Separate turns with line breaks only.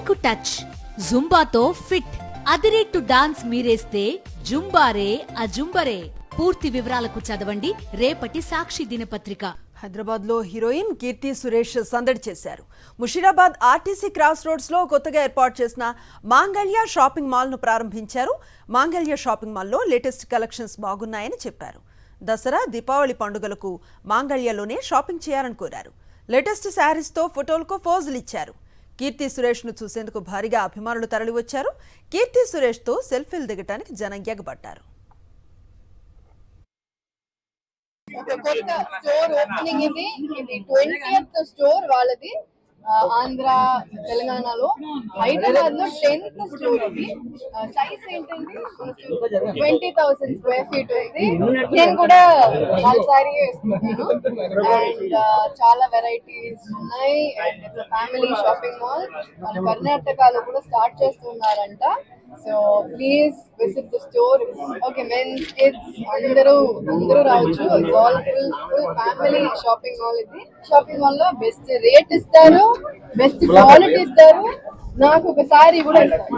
కాళ్లకు touch, జుంబాతో fit, అదిరేట్టు dance మీరేస్తే జుంబారే అజుంబరే. పూర్తి వివరాలకు చదవండి రేపటి సాక్షి దినపత్రిక.
హైదరాబాద్ లో హీరోయిన్ కీర్తి సురేష్ సందడి చేశారు. ముషీరాబాద్ ఆర్టీసీ క్రాస్ రోడ్స్ లో కొత్తగా ఏర్పాటు చేసిన మాంగళ్య షాపింగ్ మాల్ ను ప్రారంభించారు. మాంగళ్య షాపింగ్ మాల్ లో లేటెస్ట్ కలెక్షన్స్ బాగున్నాయని చెప్పారు. దసరా, దీపావళి పండుగలకు మాంగళ్యలోనే షాపింగ్ చేయాలని కోరారు. లేటెస్ట్ శారీస్ తో ఫోటోలకు పోజులు ఇచ్చారు. కీర్తి సురేష్ ను చూసేందుకు భారీగా అభిమానులు తరలివచ్చారు. కీర్తి సురేష్ తో సెల్ఫీలు దిగటానికి జనం ఎగబడ్డారు.
కొత్త స్టోర్ ఓపెనింగ్ ఇది 20th స్టోర్ వాళ్ళది ఆంధ్ర తెలంగాణలో. హైదరాబాద్ లో 10th స్టోర్ ఇది. సైజ్ ఏంటండి 20,000 స్క్వేర్ ఫీట్ ఉంది. నేను కూడా ఒకసారి వేసుకుంటాను అండ్ చాలా వెరైటీస్ ఉన్నాయి. And it's family shopping mall. మన కర్ణాటకలో కూడా స్టార్ట్ చేస్తున్నారంట. So please visit the store. Okay, men's, kids అందరూ రావచ్చు. It's all full family shopping mall. ఇది షాపింగ్ మాల్ లో బెస్ట్ రేట్ ఇస్తారు, బెస్ట్ క్వాలిటీ ఇస్తారు. నాకు ఒకసారి కూడా ఇస్తారు.